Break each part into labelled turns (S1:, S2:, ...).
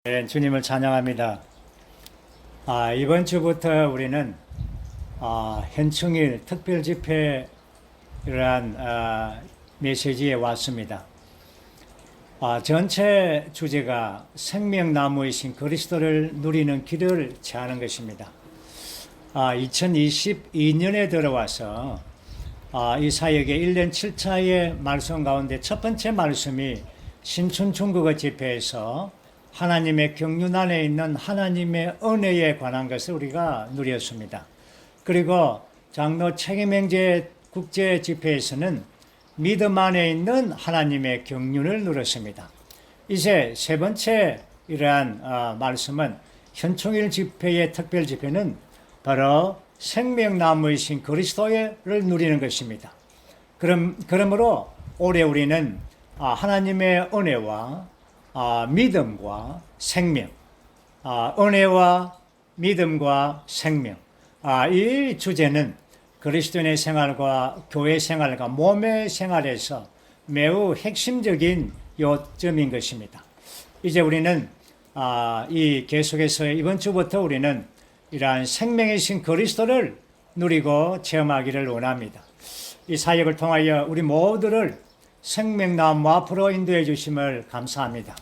S1: 네, 주님을 찬양합니다. 이번 주부터 우리는 현충일 특별 집회라는 메시지에 왔습니다. 전체 주제가 생명나무이신 그리스도를 누리는 길을 제하는 것입니다. 2022년에 들어와서 이 사역의 1년 7차의 말씀 가운데 첫 번째 말씀이 신춘 중국어 집회에서 하나님의 경륜 안에 있는 하나님의 은혜에 관한 것을 우리가 누렸습니다. 그리고 장로 책임행제 국제 집회에서는 믿음 안에 있는 하나님의 경륜을 누렸습니다. 이제 세 번째 이러한 말씀은 현충일 집회의 특별 집회는 바로 생명나무이신 그리스도를 누리는 것입니다. 그러므로 올해 우리는 하나님의 은혜와 믿음과 생명, 은혜와 믿음과 생명, 이 주제는 그리스도인의 생활과 교회 생활과 몸의 생활에서 매우 핵심적인 요점인 것입니다. 이제 우리는 이 계속해서 이번 주부터 우리는 이러한 생명이신 그리스도를 누리고 체험하기를 원합니다. 이 사역을 통하여 우리 모두를 생명나무 앞으로 인도해 주심을 감사합니다.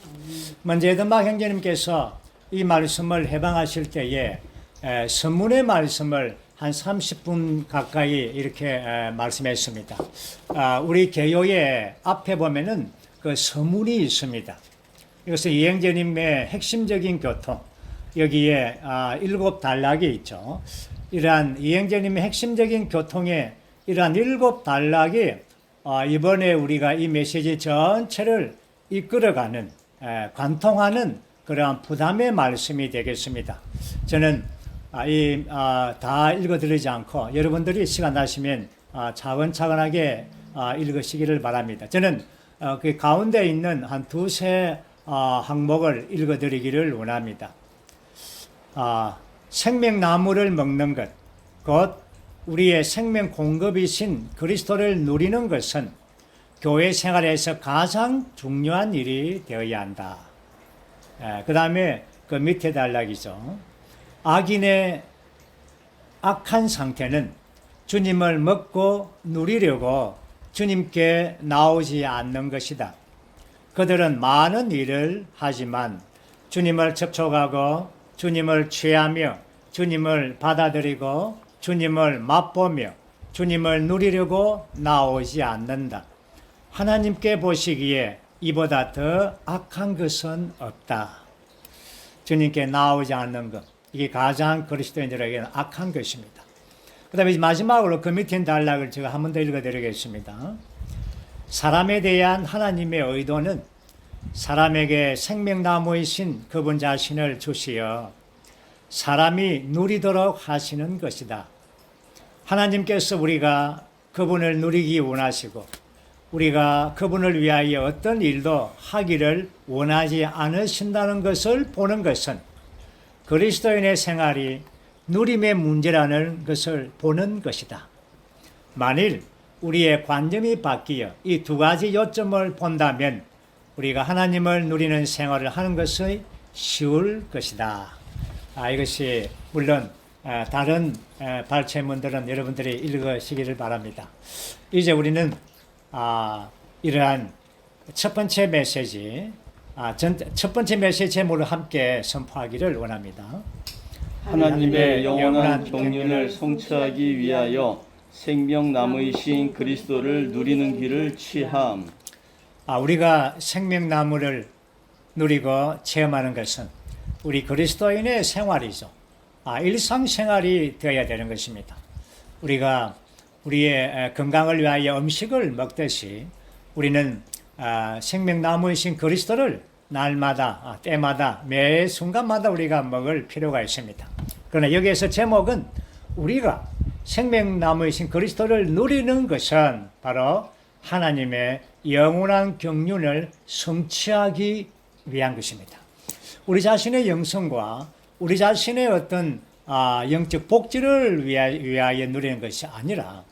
S1: 먼저 에드막 형제님께서 이 말씀을 해방하실 때에 선문의 말씀을 한 30분 가까이 이렇게 말씀했습니다. 우리 개요의 앞에 보면은 그 서문이 있습니다. 이것은 이행제님의 핵심적인 교통, 여기에 7단락이 있죠. 이러한 이행제님의 핵심적인 교통에 이러한 7단락이 이번에 우리가 이 메시지 전체를 이끌어가는, 관통하는 그러한 부담의 말씀이 되겠습니다. 저는 다 읽어드리지 않고 여러분들이 시간 나시면 차근차근하게 읽으시기를 바랍니다. 저는 그 가운데 있는 한 두세 항목을 읽어드리기를 원합니다. 생명나무를 먹는 것, 곧 우리의 생명 공급이신 그리스도를 누리는 것은 교회 생활에서 가장 중요한 일이 되어야 한다. 그 다음에 그 밑에 단락이죠. 악인의 악한 상태는 주님을 먹고 누리려고 주님께 나오지 않는 것이다. 그들은 많은 일을 하지만 주님을 접촉하고 주님을 취하며 주님을 받아들이고 주님을 맛보며 주님을 누리려고 나오지 않는다. 하나님께 보시기에 이보다 더 악한 것은 없다. 주님께 나오지 않는 것, 이게 가장 그리스도인들에게는 악한 것입니다. 그 다음에 마지막으로 그 밑에 단락을 제가 한 번 더 읽어드리겠습니다. 사람에 대한 하나님의 의도는 사람에게 생명나무이신 그분 자신을 주시어 사람이 누리도록 하시는 것이다. 하나님께서 우리가 그분을 누리기 원하시고 우리가 그분을 위하여 어떤 일도 하기를 원하지 않으신다는 것을 보는 것은 그리스도인의 생활이 누림의 문제라는 것을 보는 것이다. 만일 우리의 관점이 바뀌어 이 두 가지 요점을 본다면 우리가 하나님을 누리는 생활을 하는 것이 쉬울 것이다. 이것이 물론 다른 발췌문들은 여러분들이 읽으시기를 바랍니다. 이제 우리는 이러한 첫 번째 메시지, 첫 번째 메시지 제목을 함께 선포하기를 원합니다.
S2: 하나님의 영원한 경륜을 성취하기 위하여 생명나무이신 그리스도를 누리는 길을 취함.
S1: 우리가 생명나무를 누리고 체험하는 것은 우리 그리스도인의 생활이죠. 일상생활이 되어야 되는 것입니다. 우리가 우리의 건강을 위하여 음식을 먹듯이 우리는 생명나무이신 그리스도를 날마다, 때마다, 매 순간마다 우리가 먹을 필요가 있습니다. 그러나 여기에서 제목은 우리가 생명나무이신 그리스도를 누리는 것은 바로 하나님의 영원한 경륜을 성취하기 위한 것입니다. 우리 자신의 영성과 우리 자신의 어떤 영적 복지를 위하여 누리는 것이 아니라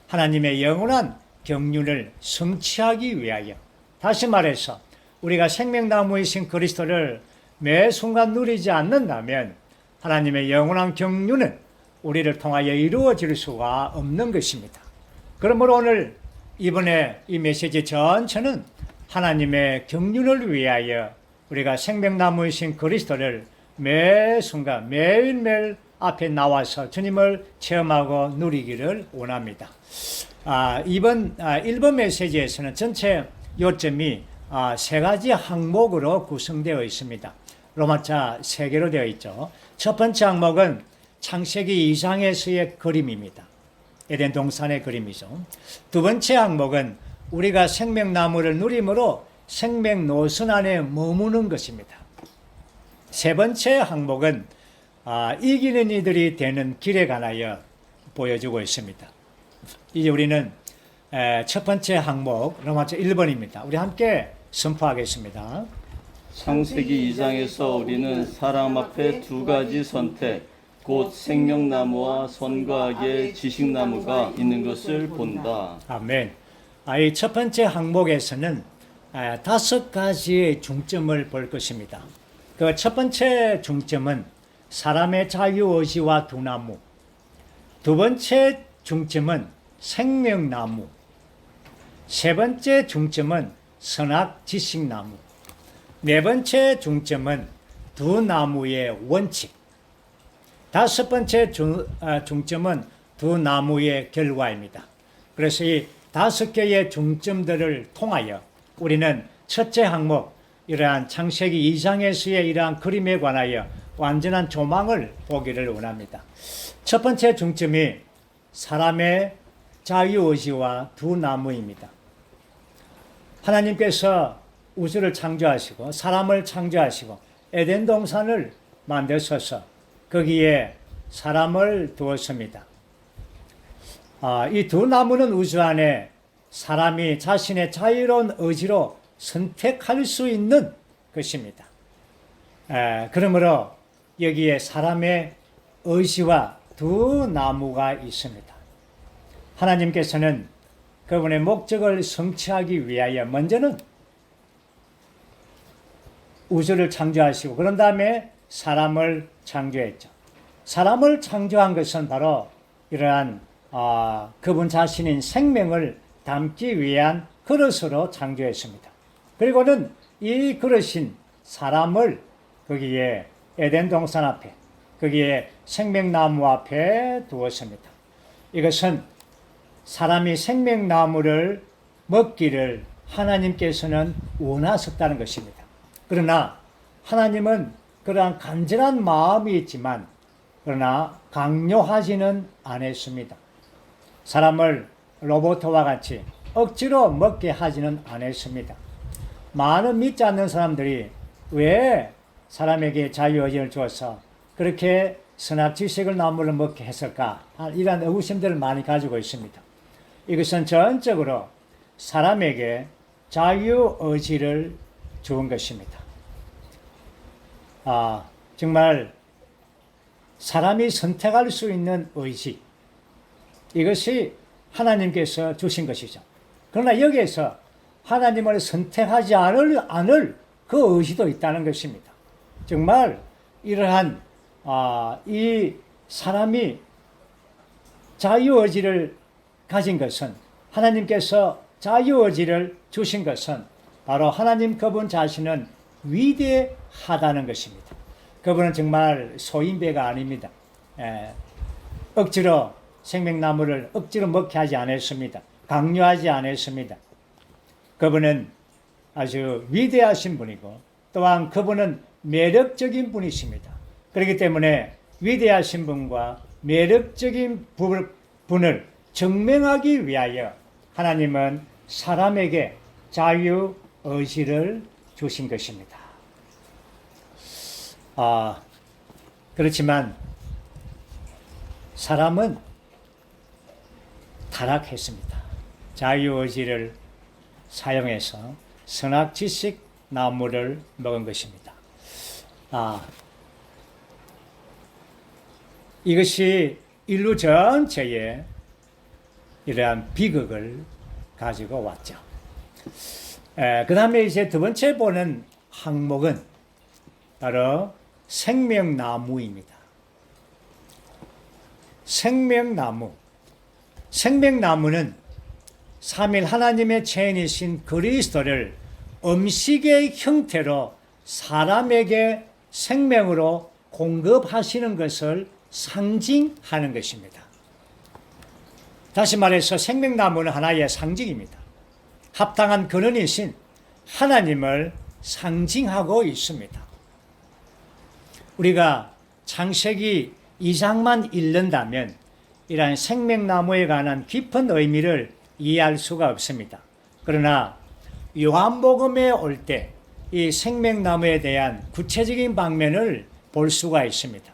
S1: 하나님의 영원한 경륜을 성취하기 위하여, 다시 말해서 우리가 생명나무이신 그리스도를 매 순간 누리지 않는다면 하나님의 영원한 경륜은 우리를 통하여 이루어질 수가 없는 것입니다. 그러므로 오늘 이번에 이 메시지 전체는 하나님의 경륜을 위하여 우리가 생명나무이신 그리스도를 매 순간 매일매일 앞에 나와서 주님을 체험하고 누리기를 원합니다. 이번 1번 메시지에서는 전체 요점이 세 가지 항목으로 구성되어 있습니다. 로마자 3개로 되어 있죠. 첫 번째 항목은 창세기 2장에서의 그림입니다. 에덴 동산의 그림이죠. 두 번째 항목은 우리가 생명나무를 누림으로 생명 노선 안에 머무는 것입니다. 세 번째 항목은 이기는 이들이 되는 길에 관하여 보여주고 있습니다. 이제 우리는 첫 번째 항목 로마서 1번입니다. 우리 함께 선포하겠습니다.
S2: 창세기 2장에서 우리는 사람 앞에 두 가지 선택, 곧 생명나무와 선과 악의 지식나무가 있는 것을 본다.
S1: 아멘. 이 첫 번째 항목에서는 5가지의 중점을 볼 것입니다. 그 첫 번째 중점은 사람의 자유의지와 두 나무. 두 번째 중점은 생명나무. 세 번째 중점은 선악 지식나무. 네 번째 중점은 두 나무의 원칙. 다섯 번째 중점은 두 나무의 결과입니다. 그래서 이 5개의 중점들을 통하여 우리는 첫째 항목, 이러한 창세기 2장에서의 이러한 그림에 관하여 완전한 조망을 보기를 원합니다. 첫 번째 중점이 사람의 자유의지와 두 나무입니다. 하나님께서 우주를 창조하시고 사람을 창조하시고 에덴 동산을 만드셔서 거기에 사람을 두었습니다. 이 두 나무는 우주 안에 사람이 자신의 자유로운 의지로 선택할 수 있는 것입니다. 그러므로 여기에 사람의 의지와 두 나무가 있습니다. 하나님께서는 그분의 목적을 성취하기 위하여 먼저는 우주를 창조하시고 그런 다음에 사람을 창조했죠. 사람을 창조한 것은 바로 이러한 그분 자신인 생명을 담기 위한 그릇으로 창조했습니다. 그리고는 이 그릇인 사람을 거기에 에덴 동산 앞에 거기에 생명나무 앞에 두었습니다. 이것은 사람이 생명나무를 먹기를 하나님께서는 원하셨다는 것입니다. 그러나 하나님은 그러한 간절한 마음이 있지만 그러나 강요하지는 않았습니다. 사람을 로봇과 같이 억지로 먹게 하지는 않았습니다. 많은 믿지 않는 사람들이 왜 사람에게 자유의지를 주어서 그렇게 선악 지식을 나무를 먹게 했을까? 이런 의구심들을 많이 가지고 있습니다. 이것은 전적으로 사람에게 자유의지를 준 것입니다. 정말 사람이 선택할 수 있는 의지, 이것이 하나님께서 주신 것이죠. 그러나 여기에서 하나님을 선택하지 않을 그 의지도 있다는 것입니다. 정말 이러한 이 사람이 자유의지를 가진 것은, 하나님께서 자유의지를 주신 것은 바로 하나님 그분 자신은 위대하다는 것입니다. 그분은 정말 소인배가 아닙니다. 억지로 생명나무를 억지로 먹게 하지 않았습니다. 강요하지 않았습니다. 그분은 아주 위대하신 분이고 또한 그분은 매력적인 분이십니다. 그렇기 때문에 위대하신 분과 매력적인 분을 증명하기 위하여 하나님은 사람에게 자유의지를 주신 것입니다. 그렇지만 사람은 타락했습니다. 자유의지를 사용해서 선악지식 나무를 먹은 것입니다. 이것이 인류 전체에 이러한 비극을 가지고 왔죠. 그 다음에 이제 두 번째 보는 항목은 바로 생명나무입니다. 생명나무. 생명나무는 삼일 하나님의 체인이신 그리스도를 음식의 형태로 사람에게 생명으로 공급하시는 것을 상징하는 것입니다. 다시 말해서 생명나무는 하나의 상징입니다. 합당한 근원이신 하나님을 상징하고 있습니다. 우리가 창세기 2장만 읽는다면 이러한 생명나무에 관한 깊은 의미를 이해할 수가 없습니다. 그러나 요한복음에 올 때 이 생명나무에 대한 구체적인 방면을 볼 수가 있습니다.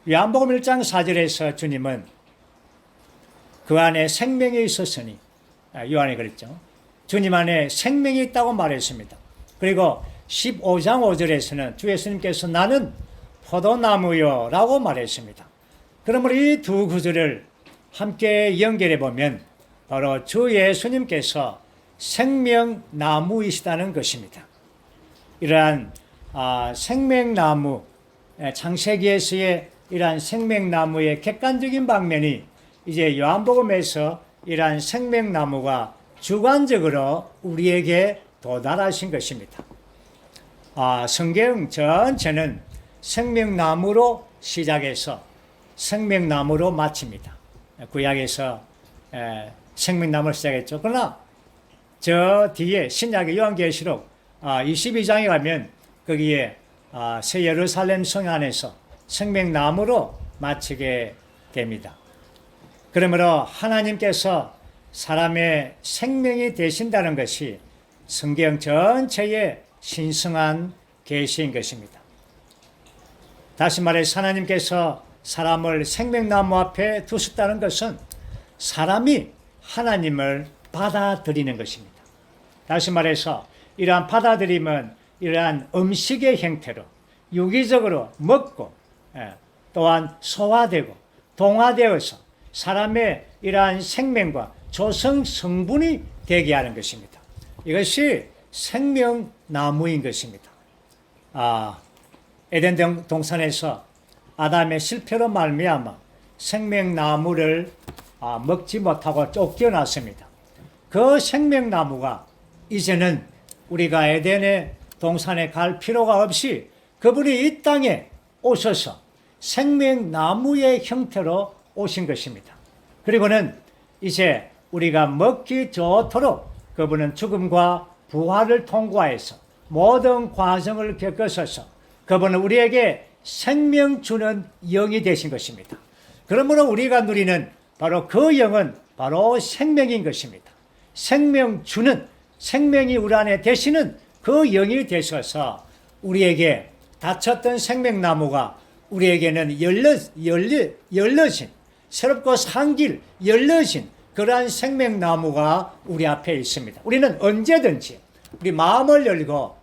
S1: 요한복음 1장 4절에서 주님은 그 안에 생명이 있었으니, 요한이 그랬죠. 주님 안에 생명이 있다고 말했습니다. 그리고 15장 5절에서는 주 예수님께서 나는 포도나무요 라고 말했습니다. 그러므로 이 두 구절을 함께 연결해 보면 바로 주 예수님께서 생명나무이시다는 것입니다. 이러한 생명나무, 창세기에서의 이러한 생명나무의 객관적인 방면이 이제 요한복음에서 이러한 생명나무가 주관적으로 우리에게 도달하신 것입니다. 성경 전체는 생명나무로 시작해서 생명나무로 마칩니다. 구약에서 생명나무를 시작했죠. 그러나 저 뒤에 신약의 요한계시록 22장에 가면 거기에 새 예루살렘 성 안에서 생명나무로 마치게 됩니다. 그러므로 하나님께서 사람의 생명이 되신다는 것이 성경 전체의 신성한 계시인 것입니다. 다시 말해서 하나님께서 사람을 생명나무 앞에 두셨다는 것은 사람이 하나님을 받아들이는 것입니다. 다시 말해서 이러한 받아들임은 이러한 음식의 형태로 유기적으로 먹고 또한 소화되고 동화되어서 사람의 이러한 생명과 조성 성분이 되게 하는 것입니다. 이것이 생명나무인 것입니다. 에덴 동산에서 아담의 실패로 말미암아 생명나무를 먹지 못하고 쫓겨났습니다. 그 생명나무가 이제는 우리가 에덴의 동산에 갈 필요가 없이 그분이 이 땅에 오셔서 생명나무의 형태로 오신 것입니다. 그리고는 이제 우리가 먹기 좋도록 그분은 죽음과 부활을 통과해서 모든 과정을 겪으셔서 그분은 우리에게 생명 주는 영이 되신 것입니다. 그러므로 우리가 누리는 바로 그 영은 바로 생명인 것입니다. 생명 주는, 생명이 우리 안에 되시는 그 영이 되셔서 우리에게 닫혔던 생명나무가 우리에게는 열려진, 새롭고 산 길 열려진 그러한 생명나무가 우리 앞에 있습니다. 우리는 언제든지 우리 마음을 열고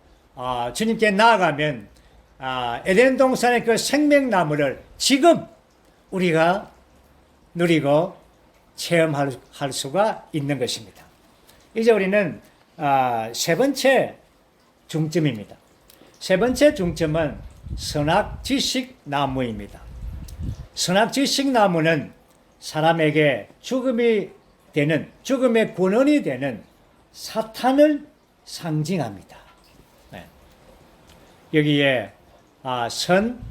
S1: 주님께 나아가면 에덴 동산의 그 생명나무를 지금 우리가 누리고 체험할 수가 있는 것입니다. 이제 우리는 세 번째 중점입니다. 세 번째 중점은 선악지식나무입니다. 선악지식나무는 사람에게 죽음이 되는, 죽음의 근원이 되는 사탄을 상징합니다. 네. 여기에 선,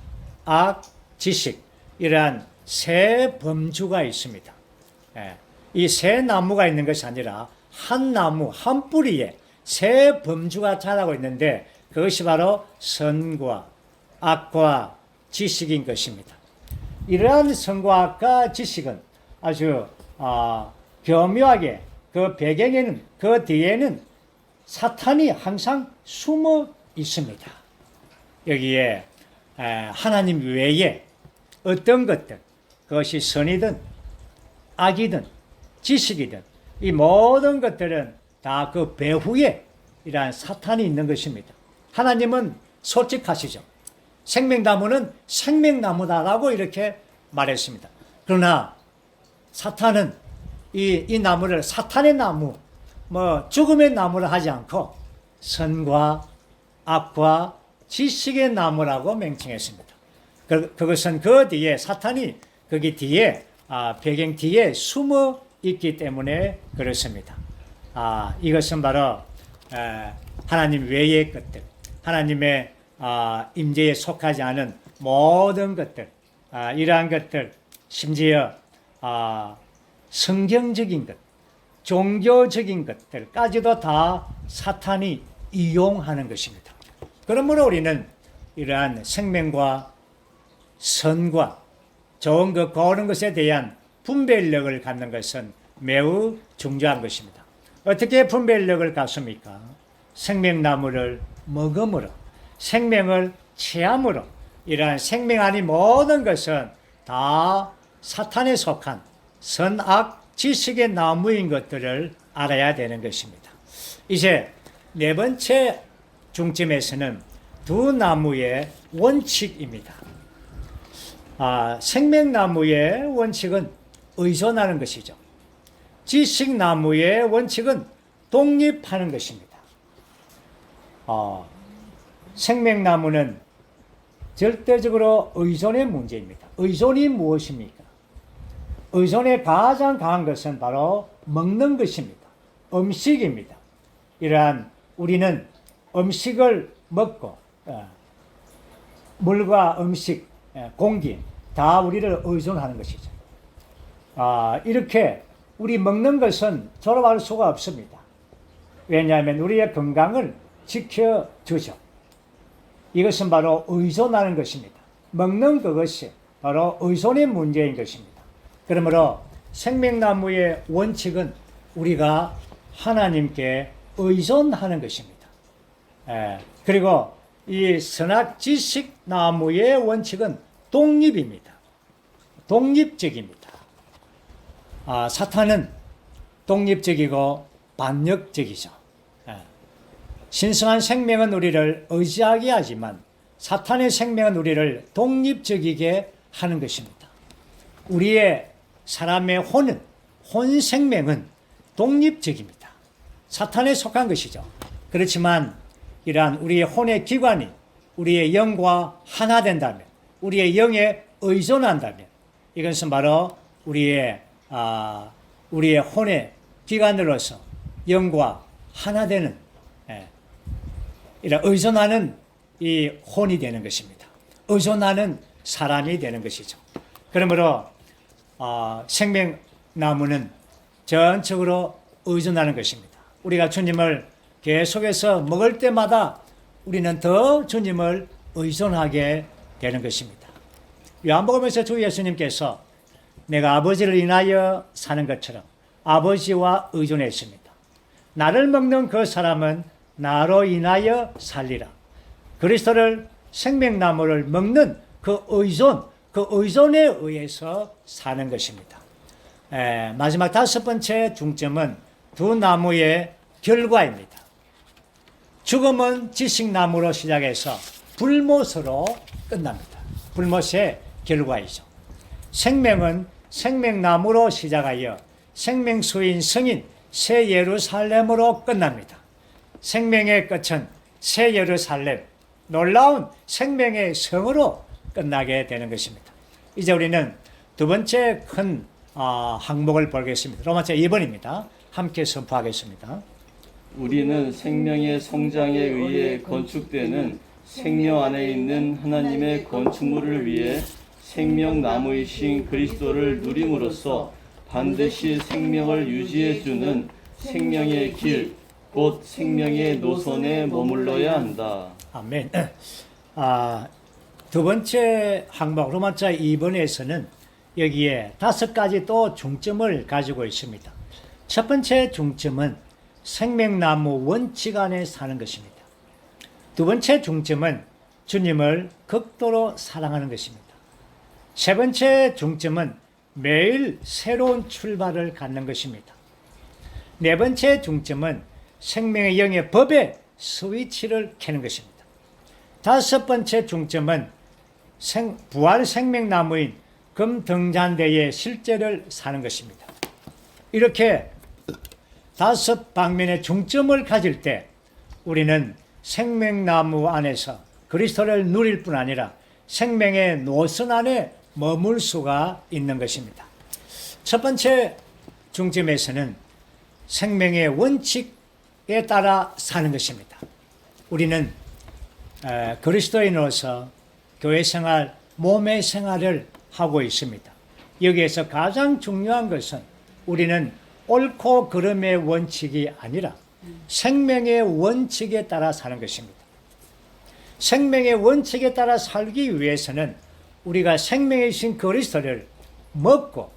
S1: 악, 지식 이러한 세 범주가 있습니다. 네. 이 세 나무가 있는 것이 아니라 한 나무, 한 뿌리에 세 범주가 자라고 있는데 그것이 바로 선과 악과 지식인 것입니다. 이러한 선과 악과 지식은 아주 교묘하게 그 배경에는, 그 뒤에는 사탄이 항상 숨어 있습니다. 여기에 하나님 외에 어떤 것들, 그것이 선이든 악이든 지식이든 이 모든 것들은 다 그 배후에 이러한 사탄이 있는 것입니다. 하나님은 솔직하시죠. 생명나무는 생명나무다라고 이렇게 말했습니다. 그러나 사탄은 이 나무를 사탄의 나무, 죽음의 나무를 하지 않고 선과 악과 지식의 나무라고 명칭했습니다. 그것은 그 뒤에 사탄이 거기 뒤에 배경 뒤에 숨어 있기 때문에 그렇습니다. 이것은 바로 하나님 외의 것들, 하나님의 임재에 속하지 않은 모든 것들, 이러한 것들, 심지어 성경적인 것, 종교적인 것들까지도 다 사탄이 이용하는 것입니다. 그러므로 우리는 이러한 생명과 선과 좋은 것, 고른 것에 대한 분별력을 갖는 것은 매우 중요한 것입니다. 어떻게 분별력을 갖습니까? 생명나무를 먹음으로, 생명을 체함으로, 이러한 생명 아닌 모든 것은 다 사탄에 속한 선악 지식의 나무인 것들을 알아야 되는 것입니다. 이제 네 번째 중점에서는 두 나무의 원칙입니다. 생명나무의 원칙은 의존하는 것이죠. 지식나무의 원칙은 독립하는 것입니다. 생명나무는 절대적으로 의존의 문제입니다. 의존이 무엇입니까? 의존의 가장 강한 것은 바로 먹는 것입니다. 음식입니다. 이러한 우리는 음식을 먹고 물과 음식, 공기 다 우리를 의존하는 것이죠. 이렇게 우리 먹는 것은 졸업할 수가 없습니다. 왜냐하면 우리의 건강을 지켜주죠. 이것은 바로 의존하는 것입니다. 먹는 그것이 바로 의존의 문제인 것입니다. 그러므로 생명나무의 원칙은 우리가 하나님께 의존하는 것입니다. 그리고 이 선악지식나무의 원칙은 독립입니다. 독립적입니다. 사탄은 독립적이고 반역적이죠. 신성한 생명은 우리를 의지하게 하지만 사탄의 생명은 우리를 독립적이게 하는 것입니다. 우리의 사람의 혼 생명은 독립적입니다. 사탄에 속한 것이죠. 그렇지만 이러한 우리의 혼의 기관이 우리의 영과 하나 된다면, 우리의 영에 의존한다면, 이것은 바로 우리의 혼의 기관으로서 영과 하나 되는, 이런 의존하는 이 혼이 되는 것입니다. 의존하는 사람이 되는 것이죠. 그러므로 생명나무는 전적으로 의존하는 것입니다. 우리가 주님을 계속해서 먹을 때마다 우리는 더 주님을 의존하게 되는 것입니다. 요한복음에서 주 예수님께서 내가 아버지를 인하여 사는 것처럼 아버지와 의존했습니다. 나를 먹는 그 사람은 나로 인하여 살리라. 그리스도를 생명나무를 먹는 그 의존에 의해서 사는 것입니다. 마지막 다섯 번째 중점은 두 나무의 결과입니다. 죽음은 지식나무로 시작해서 불못으로 끝납니다. 불못의 결과이죠. 생명은 생명나무로 시작하여 생명수인 성인 새 예루살렘으로 끝납니다. 생명의 끝은 새 예루살렘, 놀라운 생명의 성으로 끝나게 되는 것입니다. 이제 우리는 두 번째 큰 항목을 보겠습니다. 로마서 2번입니다. 함께 선포하겠습니다.
S2: 우리는 생명의 성장에 의해 건축되는 생명 안에 있는 하나님의 건축물을 위해 생명나무이신 그리스도를 누림으로써 반드시 생명을 유지해 주는 생명의 길, 곧 생명의 노선에 머물러야 한다.
S1: 아멘. 두 번째 항목 로마서 2번에서는 여기에 다섯 가지 또 중점을 가지고 있습니다. 첫 번째 중점은 생명나무 원칙 안에 사는 것입니다. 두 번째 중점은 주님을 극도로 사랑하는 것입니다. 세 번째 중점은 매일 새로운 출발을 갖는 것입니다. 네 번째 중점은 생명의 영의 법에 스위치를 켜는 것입니다. 다섯 번째 중점은 부활 생명나무인 금등잔대의 실제를 사는 것입니다. 이렇게 다섯 방면의 중점을 가질 때 우리는 생명나무 안에서 그리스도를 누릴 뿐 아니라 생명의 노선 안에 머물 수가 있는 것입니다. 첫 번째 중점에서는 생명의 원칙에 따라 사는 것입니다. 우리는 그리스도인으로서 교회 생활, 몸의 생활을 하고 있습니다. 여기에서 가장 중요한 것은 우리는 옳고 그름의 원칙이 아니라 생명의 원칙에 따라 사는 것입니다. 생명의 원칙에 따라 살기 위해서는 우리가 생명이신 그리스도를 먹고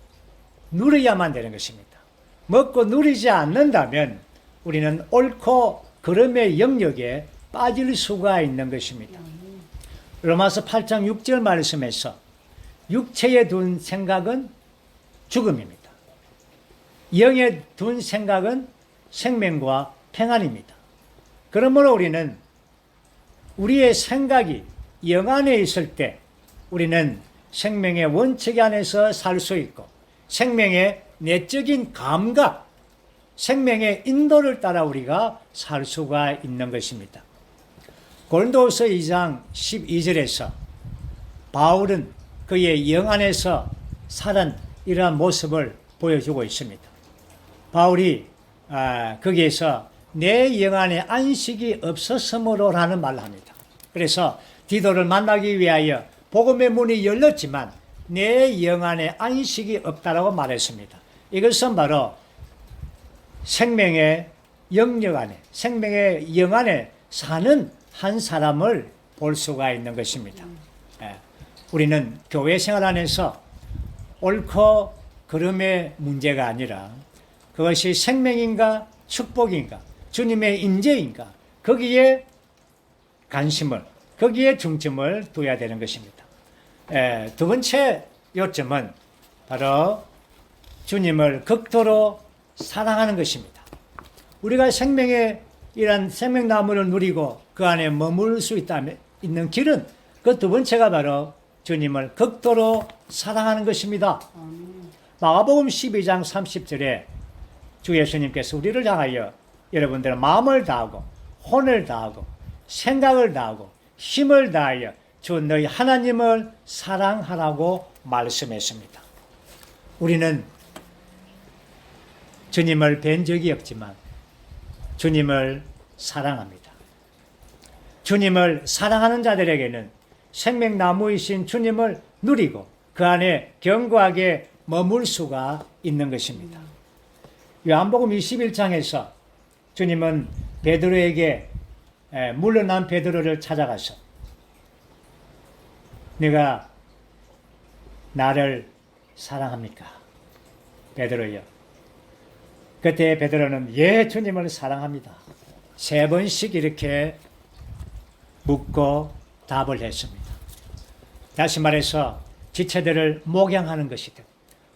S1: 누려야만 되는 것입니다. 먹고 누리지 않는다면 우리는 옳고 그름의 영역에 빠질 수가 있는 것입니다. 로마서 8장 6절 말씀에서 육체에 둔 생각은 죽음입니다. 영에 둔 생각은 생명과 평안입니다. 그러므로 우리는 우리의 생각이 영 안에 있을 때 우리는 생명의 원칙 안에서 살 수 있고 생명의 내적인 감각, 생명의 인도를 따라 우리가 살 수가 있는 것입니다. 고린도후서 2장 12절에서 바울은 그의 영 안에서 사는 이러한 모습을 보여주고 있습니다. 바울이 거기에서 내 영 안에 안식이 없었으므로라는 말을 합니다. 그래서 디도를 만나기 위하여 복음의 문이 열렸지만 내 영 안에 안식이 없다라고 말했습니다. 이것은 바로 생명의 영역 안에, 생명의 영 안에 사는 한 사람을 볼 수가 있는 것입니다. 우리는 교회 생활 안에서 옳고 그름의 문제가 아니라 그것이 생명인가 축복인가 주님의 인재인가 거기에 관심을, 거기에 중점을 둬야 되는 것입니다. 두 번째 요점은 바로 주님을 극도로 사랑하는 것입니다. 우리가 생명의 이런 생명나무를 누리고 그 안에 머물 수 있는 길은 그 두 번째가 바로 주님을 극도로 사랑하는 것입니다. 마가복음 12장 30절에 주 예수님께서 우리를 향하여 여러분들은 마음을 다하고 혼을 다하고 생각을 다하고 힘을 다하여 주 너희 하나님을 사랑하라고 말씀했습니다. 우리는 주님을 뵌 적이 없지만 주님을 사랑합니다. 주님을 사랑하는 자들에게는 생명나무이신 주님을 누리고 그 안에 견고하게 머물 수가 있는 것입니다. 요한복음 21장에서 주님은 베드로에게 물러난 베드로를 찾아가서 네가 나를 사랑합니까? 베드로여. 그때 베드로는 예, 주님을 사랑합니다. 3번씩 이렇게 묻고 답을 했습니다. 다시 말해서 지체들을 목양하는 것이든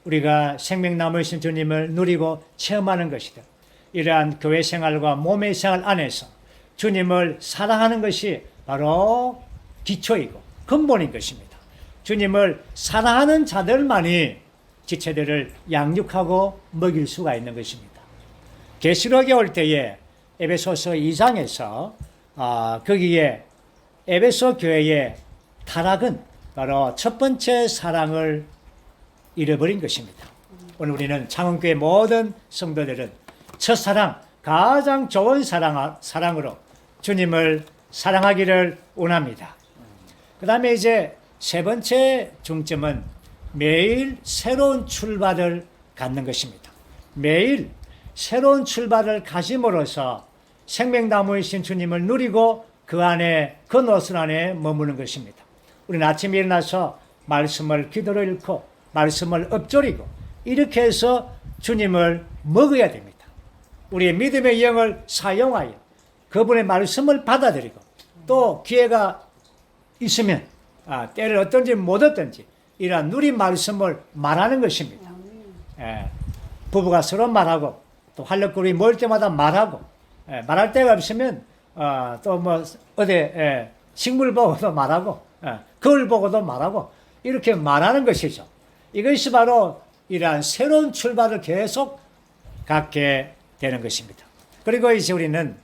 S1: 우리가 생명나무이신 주님을 누리고 체험하는 것이든 이러한 교회 생활과 몸의 생활 안에서 주님을 사랑하는 것이 바로 기초이고 근본인 것입니다. 주님을 사랑하는 자들만이 지체들을 양육하고 먹일 수가 있는 것입니다. 계시록에 올 때에 에베소서 2장에서 거기에 에베소 교회의 타락은 바로 첫 번째 사랑을 잃어버린 것입니다. 오늘 우리는 창원교회 모든 성도들은 첫사랑, 가장 좋은 사랑으로 주님을 사랑하기를 원합니다. 그 다음에 이제 세 번째 중점은 매일 새로운 출발을 갖는 것입니다. 매일 새로운 출발을 가짐으로써 생명나무이신 주님을 누리고 그 안에, 그 노선 안에 머무는 것입니다. 우리는 아침에 일어나서 말씀을 기도로 읽고 말씀을 엎조리고 이렇게 해서 주님을 먹어야 됩니다. 우리의 믿음의 영을 사용하여 그분의 말씀을 받아들이고 또 기회가 있으면 때를 어떤지 못 얻든지 이러한 누린 말씀을 말하는 것입니다. 부부가 서로 말하고 또 활력구리 모일 때마다 말하고 말할 데가 없으면 또 뭐 어디 식물 보고도 말하고 거울 보고도 말하고 이렇게 말하는 것이죠. 이것이 바로 이러한 새로운 출발을 계속 갖게 되는 것입니다. 그리고 이제 우리는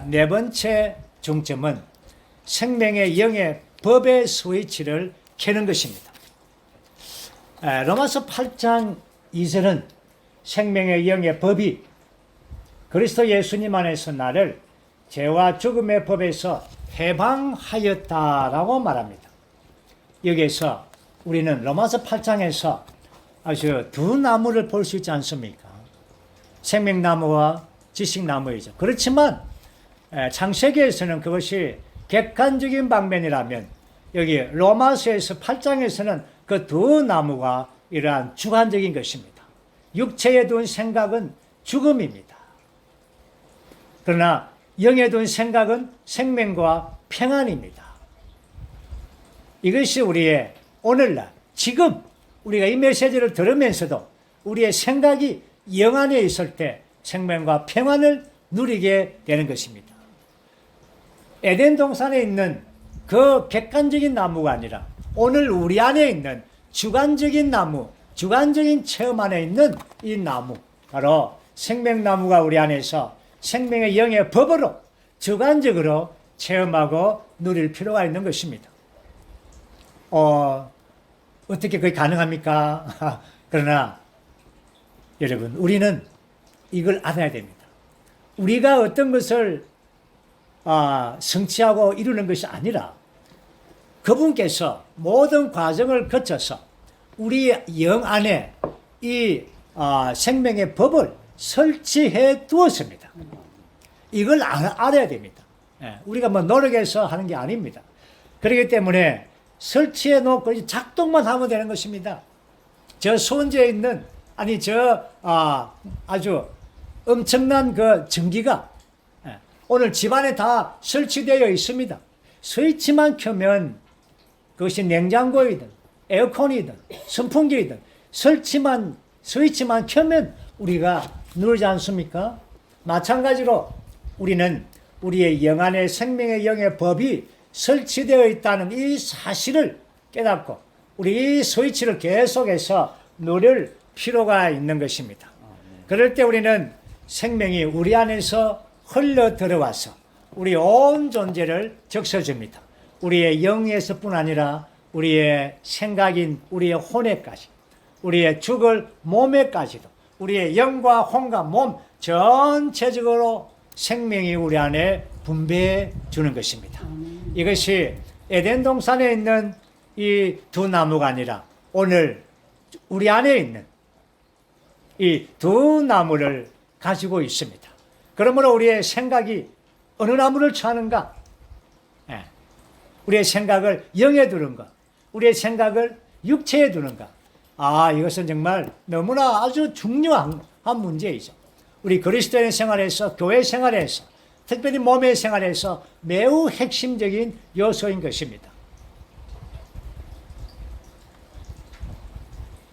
S1: 네 번째 중점은 생명의 영의 법의 스위치를 켜는 것입니다. 로마서 8장 2절은 생명의 영의 법이 그리스도 예수님 안에서 나를 죄와 죽음의 법에서 해방하였다라고 말합니다. 여기에서 우리는 로마서 8장에서 아주 두 나무를 볼 수 있지 않습니까? 생명나무와 지식나무이죠. 그렇지만 창세기에서는 그것이 객관적인 방면이라면 여기 로마서에서 8장에서는 그 두 나무가 이러한 주관적인 것입니다. 육체에 둔 생각은 죽음입니다. 그러나 영에 둔 생각은 생명과 평안입니다. 이것이 우리의 오늘날 지금 우리가 이 메시지를 들으면서도 우리의 생각이 영 안에 있을 때 생명과 평안을 누리게 되는 것입니다. 에덴 동산에 있는 그 객관적인 나무가 아니라 오늘 우리 안에 있는 주관적인 나무, 주관적인 체험 안에 있는 이 나무, 바로 생명나무가 우리 안에서 생명의 영의 법으로 주관적으로 체험하고 누릴 필요가 있는 것입니다. 어떻게 그게 가능합니까? 그러나 여러분, 우리는 이걸 알아야 됩니다. 우리가 어떤 것을 성취하고 이루는 것이 아니라 그분께서 모든 과정을 거쳐서 우리 영 안에 이 생명의 법을 설치해 두었습니다. 이걸 알아야 됩니다. 우리가 뭐 노력해서 하는 게 아닙니다. 그렇기 때문에 설치해 놓고 작동만 하면 되는 것입니다. 저 수원지에 있는 아주 엄청난 그 전기가 오늘 집안에 다 설치되어 있습니다. 스위치만 켜면 그것이 냉장고이든 에어컨이든 선풍기이든 스위치만 켜면 우리가 누르지 않습니까? 마찬가지로 우리는 우리의 영 안에 생명의 영의 법이 설치되어 있다는 이 사실을 깨닫고 우리 이 스위치를 계속해서 누릴 필요가 있는 것입니다. 그럴 때 우리는 생명이 우리 안에서 흘러 들어와서 우리 온 존재를 적셔줍니다. 우리의 영에서뿐 아니라 우리의 생각인 우리의 혼에까지, 우리의 죽을 몸에까지도, 우리의 영과 혼과 몸 전체적으로 생명이 우리 안에 분배해 주는 것입니다. 이것이 에덴 동산에 있는 이 두 나무가 아니라 오늘 우리 안에 있는 이 두 나무를 가지고 있습니다. 그러므로 우리의 생각이 어느 나무를 취하는가? 우리의 생각을 영에 두는가? 우리의 생각을 육체에 두는가? 이것은 정말 너무나 아주 중요한 문제이죠. 우리 그리스도인 생활에서, 교회 생활에서, 특별히 몸의 생활에서 매우 핵심적인 요소인 것입니다.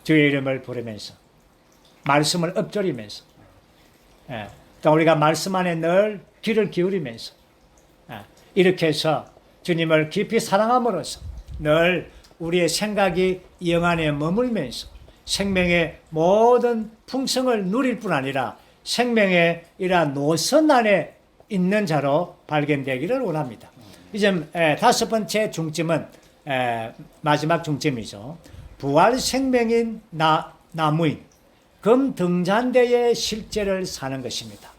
S1: 주의 이름을 부르면서, 말씀을 읊조리면서, 또 우리가 말씀 안에 늘 귀를 기울이면서, 이렇게 해서 주님을 깊이 사랑함으로써 늘 우리의 생각이 영 안에 머물면서 생명의 모든 풍성을 누릴 뿐 아니라 생명의 이러한 노선 안에 있는 자로 발견되기를 원합니다. 이제 다섯 번째 중점은 마지막 중점이죠. 부활 생명인 나무인 금등잔대의 실제를 사는 것입니다.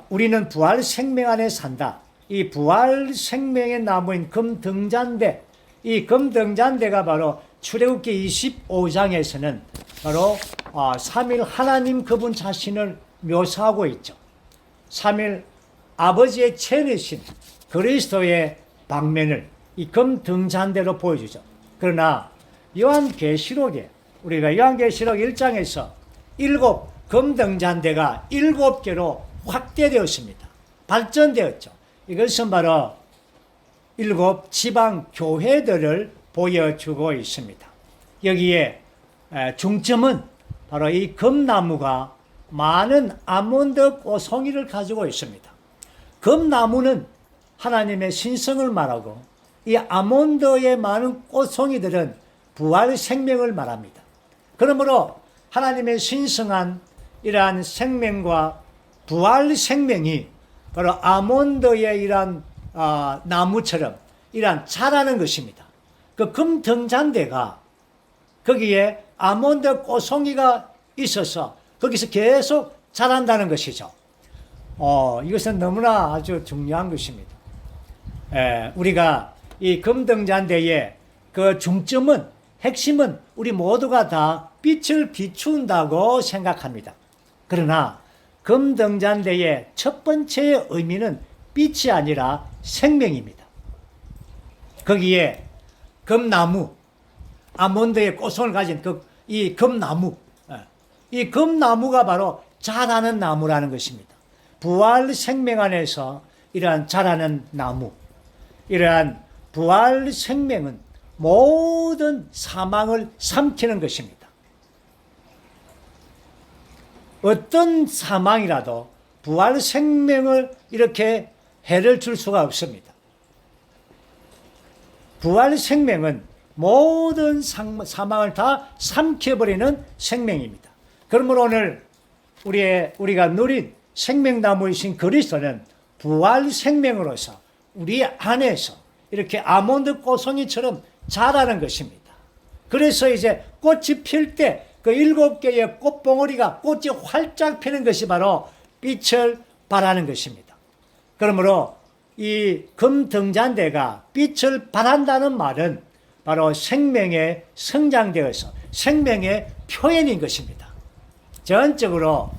S1: 우리는 부활 생명 안에 산다. 이 부활 생명의 나무인 금등잔대, 이 금등잔대가 바로 출애굽기 25장에서는 바로 삼일 하나님 그분 자신을 묘사하고 있죠. 삼일 아버지의 체내신 그리스도의 방면을 이 금등잔대로 보여주죠. 그러나 요한계시록에 우리가 요한계시록 1장에서 7 금등잔대가 7개로 확대되었습니다. 발전되었죠. 이것은 바로 7 지방 교회들을 보여주고 있습니다. 여기에 중점은 바로 이 금나무가 많은 아몬드 꽃송이를 가지고 있습니다. 금나무는 하나님의 신성을 말하고 이 아몬드의 많은 꽃송이들은 부활 생명을 말합니다. 그러므로 하나님의 신성한 이러한 생명과 부활 생명이 바로 아몬드의 이러한 나무처럼 이러한 자라는 것입니다. 그 금등잔대가 거기에 아몬드 꽃송이가 있어서 거기서 계속 자란다는 것이죠. 이것은 너무나 아주 중요한 것입니다. 우리가 이 금등잔대의 그 중점은, 핵심은 우리 모두가 다 빛을 비춘다고 생각합니다. 그러나 금등잔대의 첫 번째 의미는 빛이 아니라 생명입니다. 거기에 금나무, 아몬드의 꽃송을 가진 이 금나무, 이 금나무가 바로 자라는 나무라는 것입니다. 부활 생명 안에서 이러한 자라는 나무, 이러한 부활 생명은 모든 사망을 삼키는 것입니다. 어떤 사망이라도 부활 생명을 이렇게 해를 줄 수가 없습니다. 부활 생명은 모든 사망을 다 삼켜버리는 생명입니다. 그러므로 오늘 우리가 누린 생명나무이신 그리스도는 부활 생명으로서 우리 안에서 이렇게 아몬드 꽃송이처럼 자라는 것입니다. 그래서 이제 꽃이 필 때 그 7개의 꽃봉오리가 꽃이 활짝 피는 것이 바로 빛을 발하는 것입니다. 그러므로 이 금등잔대가 빛을 발한다는 말은 바로 생명의 성장되어서 생명의 표현인 것입니다. 전적으로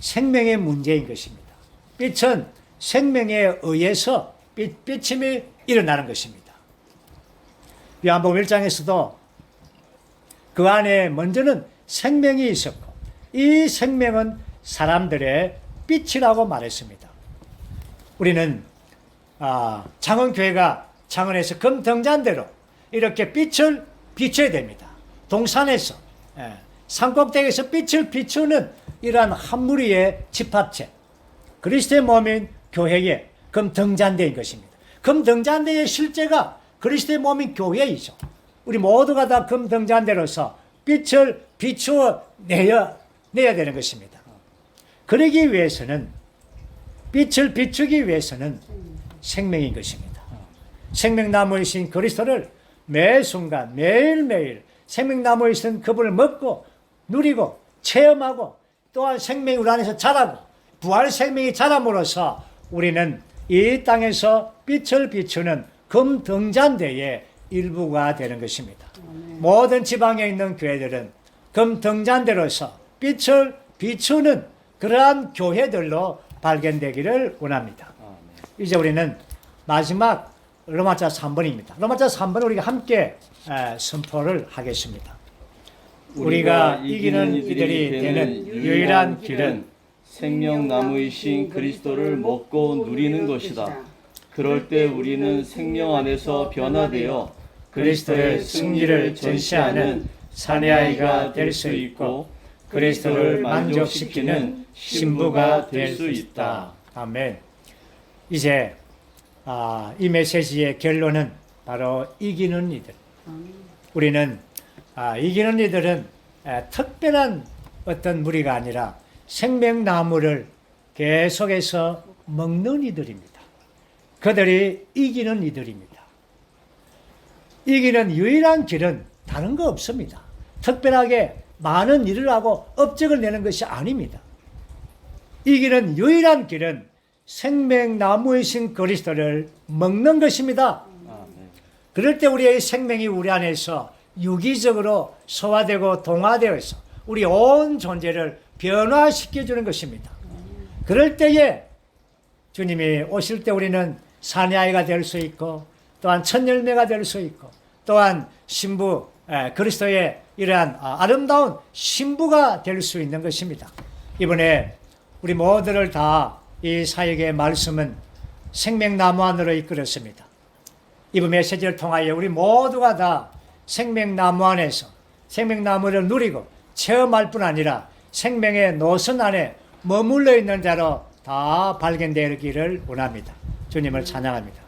S1: 생명의 문제인 것입니다. 빛은 생명에 의해서 빛임이 일어나는 것입니다. 요한복음 1장에서도 그 안에 먼저는 생명이 있었고 이 생명은 사람들의 빛이라고 말했습니다. 우리는 창원교회가 창원에서 금등잔대로 이렇게 빛을 비춰야 됩니다. 동산에서 산꼭대기에서 빛을 비추는 이러한 한 무리의 집합체, 그리스도의 몸인 교회의 금등잔대인 것입니다. 금등잔대의 실제가 그리스도의 몸인 교회이죠. 우리 모두가 다 금등잔대로서 빛을 비추어 내야 되는 것입니다. 그러기 위해서는, 빛을 비추기 위해서는 생명인 것입니다. 생명나무이신 그리스도를 매 순간 매일매일 생명나무이신 그분을 먹고 누리고 체험하고 또한 생명이 우리 안에서 자라고 부활 생명이 자람으로써 우리는 이 땅에서 빛을 비추는 금등잔대의 일부가 되는 것입니다. 모든 지방에 있는 교회들은 금등잔대로서 빛을 비추는 그러한 교회들로 발견되기를 원합니다. 이제 우리는 마지막 로마자 3번입니다. 로마자 3번 우리가 함께 선포를 하겠습니다. 우리가 이기는 이들이 되는 유일한 길은
S2: 생명나무이신 그리스도를 먹고 누리는 것이다. 그럴 때 우리는 생명 안에서 변화되어
S1: 그리스도의 승리를 전시하는 사내아이가 될 수 있고 그리스도를 만족시키는 신부가 될 수 있다. 아멘. 이제 이 메시지의 결론은 바로 이기는 이들. 우리는 이기는 이들은 특별한 어떤 무리가 아니라 생명나무를 계속해서 먹는 이들입니다. 그들이 이기는 이들입니다. 이기는 유일한 길은 다른 거 없습니다. 특별하게 많은 일을 하고 업적을 내는 것이 아닙니다. 이기는 유일한 길은 생명나무이신 그리스도를 먹는 것입니다. 그럴 때 우리의 생명이 우리 안에서 유기적으로 소화되고 동화되어서 우리 온 존재를 변화시켜주는 것입니다. 그럴 때에 주님이 오실 때 우리는 사내아이가 될 수 있고 또한 첫 열매가 될 수 있고 또한 신부 그리스도의 이러한 아름다운 신부가 될 수 있는 것입니다. 이번에 우리 모두를 다 이 사역의 말씀은 생명나무 안으로 이끌었습니다. 이번 메시지를 통하여 우리 모두가 다 생명나무 안에서 생명나무를 누리고 체험할 뿐 아니라 생명의 노선 안에 머물러 있는 자로 다 발견되기를 원합니다. 주님을 찬양합니다.